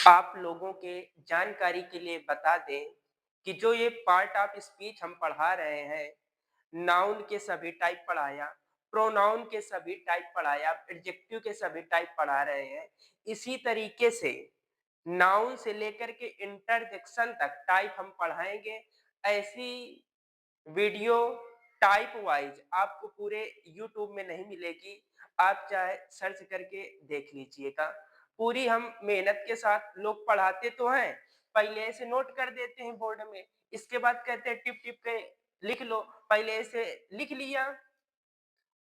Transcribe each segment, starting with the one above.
आप लोगों के जानकारी के लिए बता दें कि जो ये पार्ट ऑफ स्पीच हम पढ़ा रहे हैं, नाउन के सभी टाइप पढ़ाया, प्रोनाउन के सभी टाइप पढ़ाया, एडजेक्टिव के सभी टाइप पढ़ा रहे हैं। इसी तरीके से नाउन से लेकर के इंटरजेक्शन तक टाइप हम पढ़ाएंगे। ऐसी वीडियो टाइप वाइज आपको पूरे यूट्यूब में नहीं मिलेगी। आप चाहे सर्च करके देख लीजिएगा। पूरी हम मेहनत के साथ लोग पढ़ाते तो हैं, पहले ऐसे नोट कर देते हैं बोर्ड में, इसके बाद कहते हैं टिप टिप के लिख लो। पहले ऐसे लिख लिया,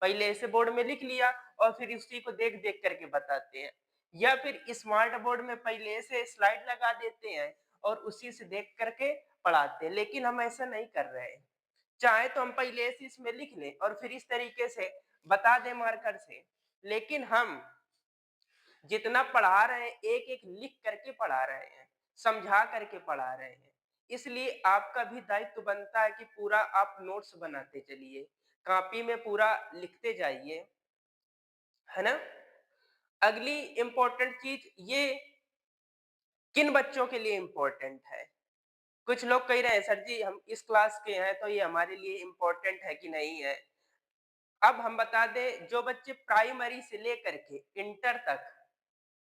पहले ऐसे बोर्ड में लिख लिया और फिर उसी को देख देख करके बताते हैं। या फिर स्मार्ट बोर्ड में पहले से स्लाइड लगा देते हैं और उसी से देख करके पढ़ाते हैं, लेकिन हम ऐसा नहीं कर रहे हैं। चाहे तो हम पहले से इसमें लिख लें और फिर इस तरीके से बता दें मार्कर से, लेकिन हम जितना पढ़ा रहे हैं एक एक लिख करके पढ़ा रहे हैं, समझा करके पढ़ा रहे हैं। इसलिए आपका भी दायित्व बनता है कि पूरा आप नोट्स बनाते चलिए, कॉपी में पूरा लिखते जाइए, है ना। अगली इंपॉर्टेंट चीज ये किन बच्चों के लिए इंपॉर्टेंट है। कुछ लोग कह रहे हैं सर जी हम इस क्लास के हैं तो ये हमारे लिए इंपॉर्टेंट है कि नहीं है। अब हम बता दें जो बच्चे प्राइमरी से लेकर के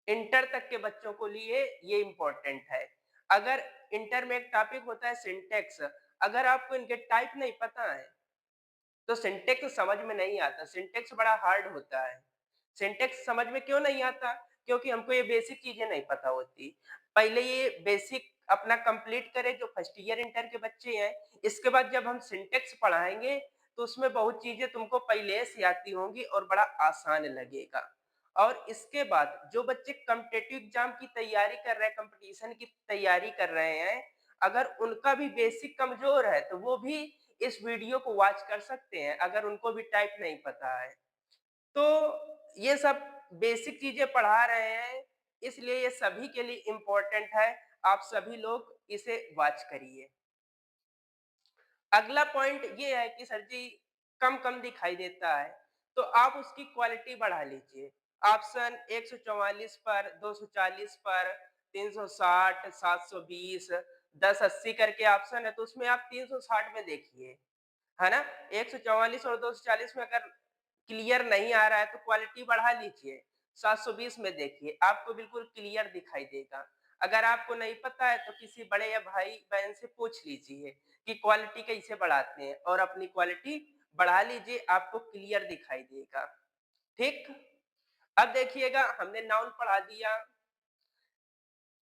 इंटर तक के बच्चों को लिए ये इंपॉर्टेंट है। अगर इंटर में एक टॉपिक होता है सिंटेक्स, अगर आपको इनके टाइप नहीं पता है तो सिंटेक्स समझ में नहीं आता। सिंटेक्स बड़ा हार्ड होता है। सिंटेक्स समझ में क्यों नहीं आता? क्योंकि हमको ये बेसिक चीजें नहीं पता होती। पहले ये बेसिक अपना कंप्लीट करें जो फर्स्ट ईयर इंटर के बच्चे हैं। इसके बाद जब हम सिंटेक्स पढ़ाएंगे तो उसमें बहुत चीजें तुमको पहले से आती होंगी और बड़ा आसान लगेगा। और इसके बाद जो बच्चे कॉम्पिटिटिव एग्जाम की तैयारी कर रहे हैं, कंपटीशन की तैयारी कर रहे हैं, अगर उनका भी बेसिक कमजोर है तो वो भी इस वीडियो को वॉच कर सकते हैं अगर उनको भी टाइप नहीं पता है। तो ये सब बेसिक चीजें पढ़ा रहे हैं, इसलिए ये सभी के लिए इम्पोर्टेंट है। आप सभी लोग इसे वॉच करिए। अगला पॉइंट ये है कि सर जी कम कम दिखाई देता है, तो आप उसकी क्वालिटी बढ़ा लीजिए। ऑप्शन 144 पर, 240 पर, 360, 720, 1080 करके ऑप्शन है, तो उसमें आप 360 में देखिए, है ना। 144 और 240 में अगर क्लियर नहीं आ रहा है तो क्वालिटी बढ़ा लीजिए। 720 में देखिए, आपको बिल्कुल क्लियर दिखाई देगा। अगर आपको नहीं पता है तो किसी बड़े या भाई बहन से पूछ लीजिए कि क्वालिटी कैसे बढ़ाते हैं और अपनी क्वालिटी बढ़ा लीजिए, आपको क्लियर दिखाई देगा। ठीक। अब देखिएगा हमने नाउन पढ़ा दिया,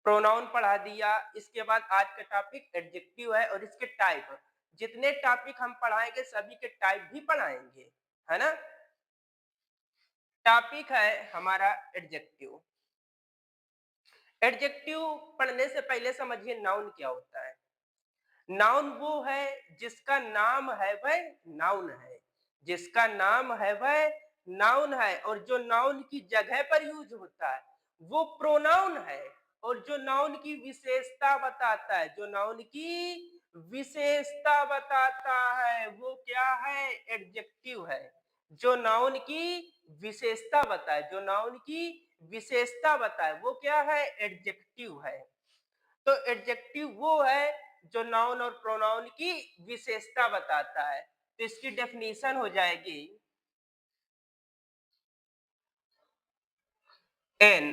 प्रोनाउन पढ़ा दिया, इसके बाद आज का टॉपिक एडजेक्टिव है और इसके टाइप। जितने टॉपिक हम पढ़ाएंगे सभी के टाइप भी पढ़ाएंगे, है ना। टॉपिक है हमारा एडजेक्टिव। एडजेक्टिव पढ़ने से पहले समझिए नाउन क्या होता है। नाउन वो है जिसका नाम है वह नाउन है, जिसका नाम है वह नाउन है, और जो नाउन की जगह पर यूज होता है वो प्रोनाउन है। और जो नाउन की विशेषता बताता है, जो नाउन की विशेषता बताता है वो क्या है? एडजेक्टिव है। जो नाउन की विशेषता बताए, जो नाउन की विशेषता बताए वो क्या है? एडजेक्टिव है। तो एडजेक्टिव वो है जो नाउन और प्रोनाउन की विशेषता बताता है। तो इसकी डेफिनेशन हो जाएगी an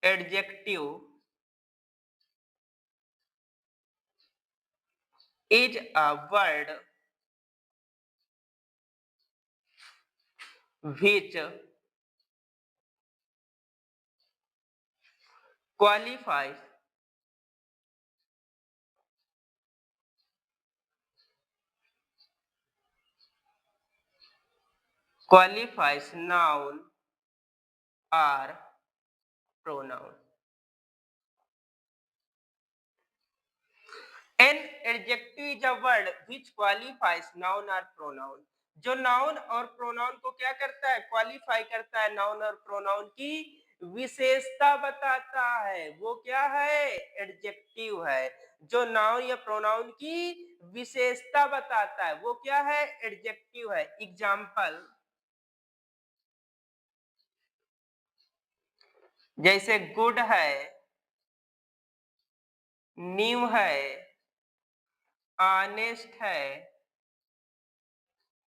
adjective is a word which qualifies noun or pronoun. An adjective is a word which qualifies noun or pronoun. जो नाउन और प्रोनाउन को क्या करता है? क्वालिफाई करता है, नाउन और प्रोनाउन की विशेषता बताता है, वो क्या है? एडजेक्टिव है। जो नाउन या प्रोनाउन की विशेषता बताता है वो क्या है? एडजेक्टिव है। एग्जाम्पल जैसे गुड है, न्यू है, ऑनेस्ट है,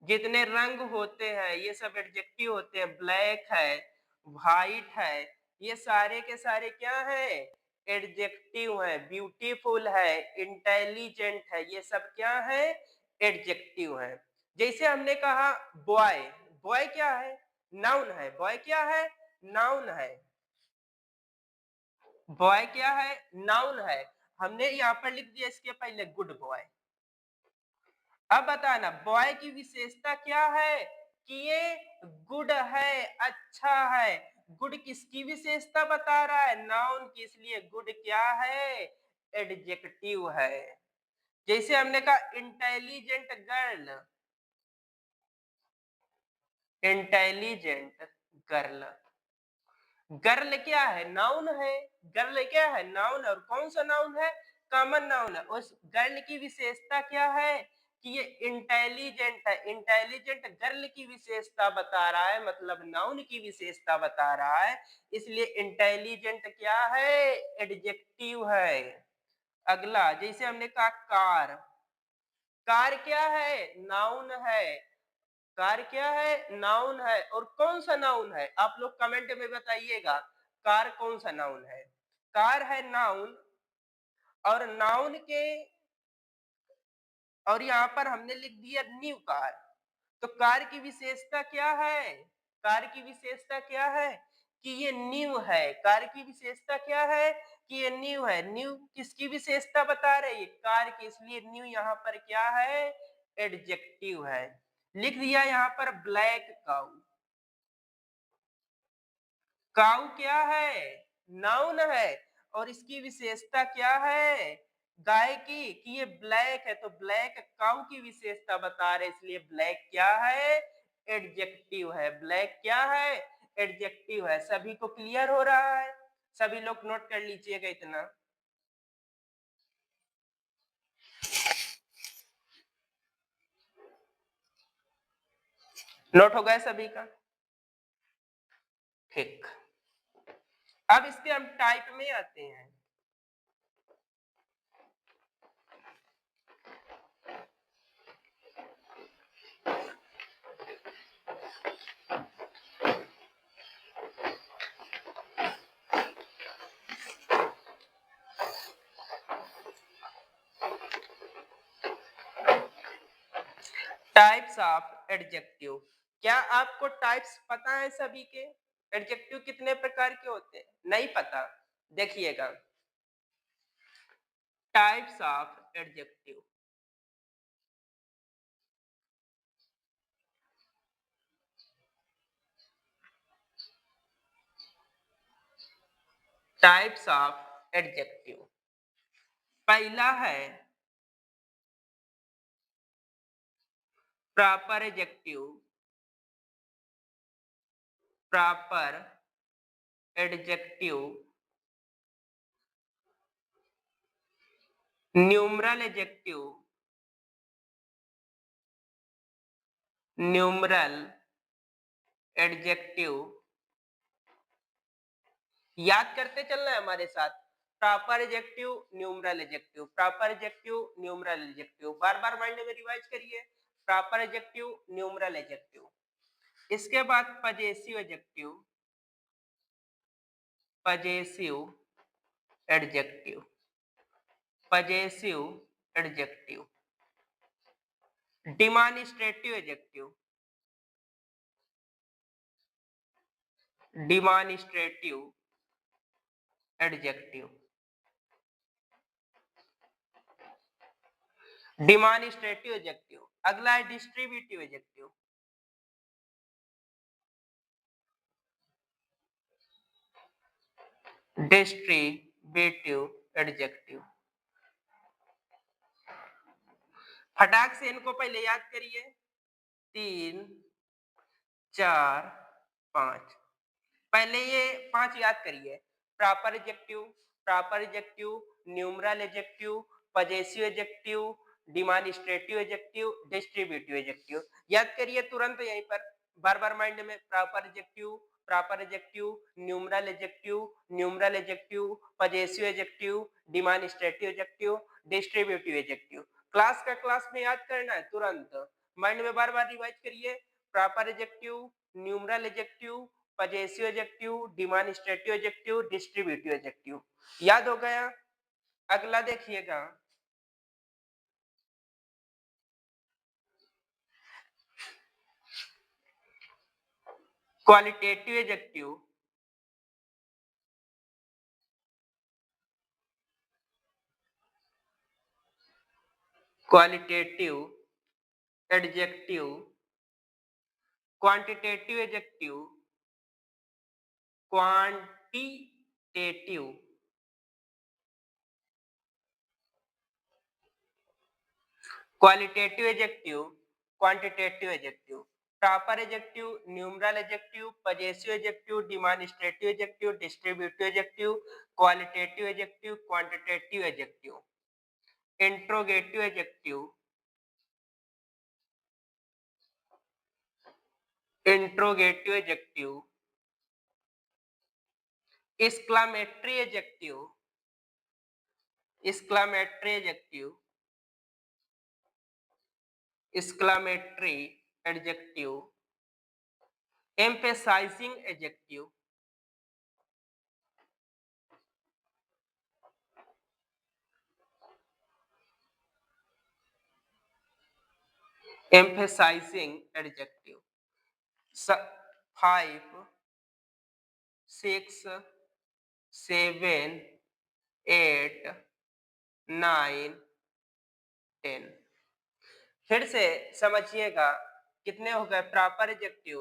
जितने रंग होते हैं ये सब एडजेक्टिव होते हैं। ब्लैक है, व्हाइट है, ये सारे के सारे क्या है? एडजेक्टिव है। ब्यूटीफुल है, इंटेलिजेंट है, ये सब क्या है? एडजेक्टिव है। जैसे हमने कहा बॉय, बॉय क्या है? नाउन है। बॉय क्या है? नाउन है। बॉय क्या है? नाउन है। हमने यहाँ पर लिख दिया इसके पहले गुड बॉय। अब बताना बॉय की विशेषता क्या है? कि ये गुड है, अच्छा है। गुड किसकी विशेषता बता रहा है? नाउन की, इसलिए गुड क्या है? एडजेक्टिव है। जैसे हमने कहा intelligent girl, intelligent girl. Girl क्या है? नाउन है। गर्ल क्या है? नाउन। और कौन सा नाउन है? कॉमन नाउन है। उस गर्ल की विशेषता क्या है? कि ये इंटेलिजेंट है। इंटेलिजेंट गर्ल की विशेषता बता रहा है, मतलब नाउन की विशेषता बता रहा है, इसलिए इंटेलिजेंट क्या है? एडजेक्टिव है। अगला जैसे हमने कहा कार, कार क्या है? नाउन है। कार क्या है? नाउन है। और कौन सा नाउन है? आप लोग कमेंट में बताइएगा कार कौन सा नाउन है। कार है नाउन, और नाउन के, और यहां पर हमने लिख दिया न्यू कार। तो कार की विशेषता क्या है? कार की विशेषता क्या है? कि ये न्यू है। कार की विशेषता क्या है? कि ये न्यू है। न्यू किसकी विशेषता बता रही है? कार की, इसलिए न्यू यहाँ पर क्या है? एडजेक्टिव है। लिख दिया यहाँ पर ब्लैक काउ। काऊ क्या है? नाउन है। और इसकी विशेषता क्या है? गाय की, कि ये ब्लैक है। तो ब्लैक काऊ की विशेषता बता रहे, इसलिए ब्लैक क्या है? एडजेक्टिव है। ब्लैक क्या है? एडजेक्टिव है। सभी को क्लियर हो रहा है? सभी लोग नोट कर लीजिएगा इतना। नोट हो गया सभी का? ठीक। अब इसके हम टाइप में आते हैं। Types of adjective. क्या आपको टाइप्स पता है सभी के? एडजेक्टिव कितने प्रकार के होते हैं? नहीं पता? देखिएगा, types of adjective. Types of adjective. पहला है proper adjective. Proper adjective, numeral adjective, numeral adjective. याद करते चलना है हमारे साथ। Proper adjective, numeral adjective, proper adjective, numeral adjective. बार बार माइंड में रिवाइज करिए। Proper adjective, numeral adjective. इसके बाद possessive adjective, possessive adjective, possessive adjective. Demonstrative adjective, demonstrative adjective, demonstrative adjective. अगला है डिस्ट्रीब्यूटिव एडजेक्टिव, डिस्ट्रीब्यूटिव एडजेक्टिव। फटाक से इनको पहले याद करिए। 3, 4, 5। पहले ये 5 याद करिए। Proper adjective, proper adjective, numeral adjective, possessive adjective, demonstrative adjective, distributive adjective. याद करिए तुरंत यहीं पर, बार बार माइंड में। Proper adjective, proper adjective, numeral adjective, possessive adjective, demonstrative adjective, distributive adjective. Class का क्लास में याद करना है तुरंत, माइंड में बार बार रिवाइज करिए। Proper adjective, numeral adjective, possessive adjective, demonstrative adjective, distributive adjective. याद हो गया? अगला देखिएगा, qualitative adjective. Qualitative adjective, quantitative adjective, quantitative, qualitative adjective, quantitative adjective. Proper adjective, numeral adjective, possessive adjective, demonstrative adjective, distributive adjective, qualitative adjective, quantitative adjective. Interrogative adjective, interrogative adjective, exclamatory adjective, exclamatory adjective, exclamatory adjective, emphasizing adjective, emphasizing adjective। 5, 6, 7, 8, 9, 10। फिर से समझिएगा, कितने हो गए? Proper adjective,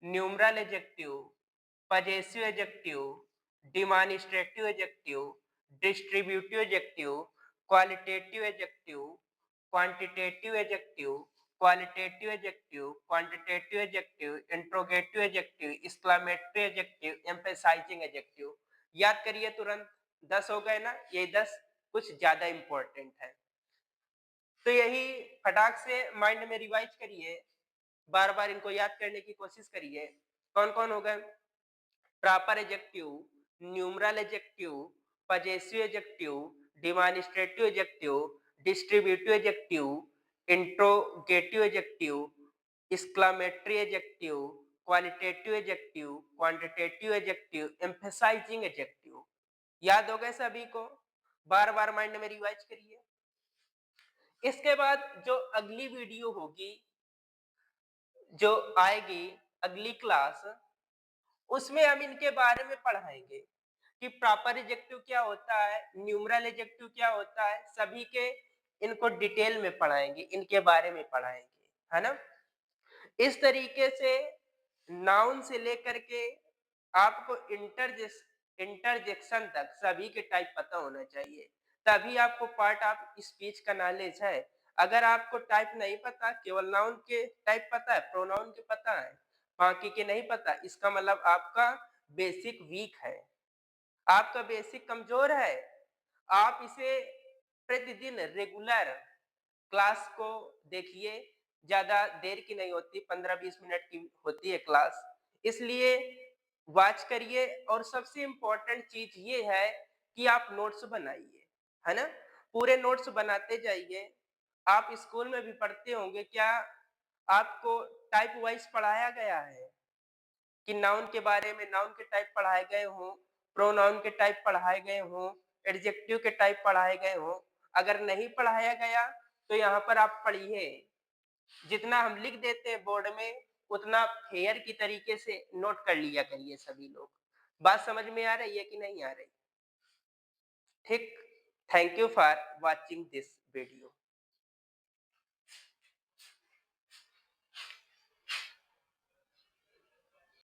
numeral adjective, possessive adjective, demonstrative adjective, distributive adjective, qualitative adjective, quantitative adjective, qualitative adjective, quantitative adjective, interrogative adjective, exclamatory adjective, emphasising adjective. याद करिए तुरंत, 10 हो गए ना? ये 10 कुछ ज्यादा इंपॉर्टेंट है, तो यही फटाक से माइंड में रिवाइज करिए, बार बार इनको याद करने की कोशिश करिए। कौन कौन हो गए? Proper adjective, numeral adjective, possessive adjective, demonstrative adjective, distributive adjective, interrogative adjective, exclamatory adjective, qualitative adjective, quantitative adjective, emphasising adjective. याद हो गए सभी को? बार बार माइंड में रिवाइज करिए। इसके बाद जो अगली वीडियो होगी, जो आएगी अगली क्लास, उसमें हम इनके बारे में पढ़ाएंगे कि प्रॉपर एडजेक्टिव क्या होता है, न्यूमरल एडजेक्टिव क्या होता है, सभी के इनको डिटेल में पढ़ाएंगे, इनके बारे में पढ़ाएंगे, है ना? इस तरीके से नाउन से लेकर के आपको इंटरजेक्शन तक सभी के टाइप पता होना चाहिए, तभी आपको पार्ट ऑफ स्पीच का नॉलेज है। अगर आपको टाइप नहीं पता, केवल नाउन के टाइप पता है, प्रोनाउन के पता है, बाकी के नहीं पता, इसका मतलब आपका बेसिक वीक है, आपका बेसिक कमजोर है। आप इसे प्रतिदिन रेगुलर क्लास को देखिए, ज्यादा देर की नहीं होती, 15-20 मिनट की होती है क्लास, इसलिए वॉच करिए। और सबसे इंपॉर्टेंट चीज ये है कि आप नोट्स बनाइए, है ना? पूरे नोट्स बनाते जाइए। आप स्कूल में भी पढ़ते होंगे, क्या आपको टाइप वाइज पढ़ाया गया है कि नाउन के बारे में, नाउन के टाइप पढ़ाए गए हों, प्रोनाउन के टाइप पढ़ाए गए हों, एडजेक्टिव के टाइप पढ़ाए गए हों? अगर नहीं पढ़ाया गया तो यहाँ पर आप पढ़िए, जितना हम लिख देते हैं बोर्ड में, उतना फेयर की तरीके से नोट कर लिया करिए सभी लोग। बात समझ में आ रही है कि नहीं आ रही? ठीक। Thank you for watching this video.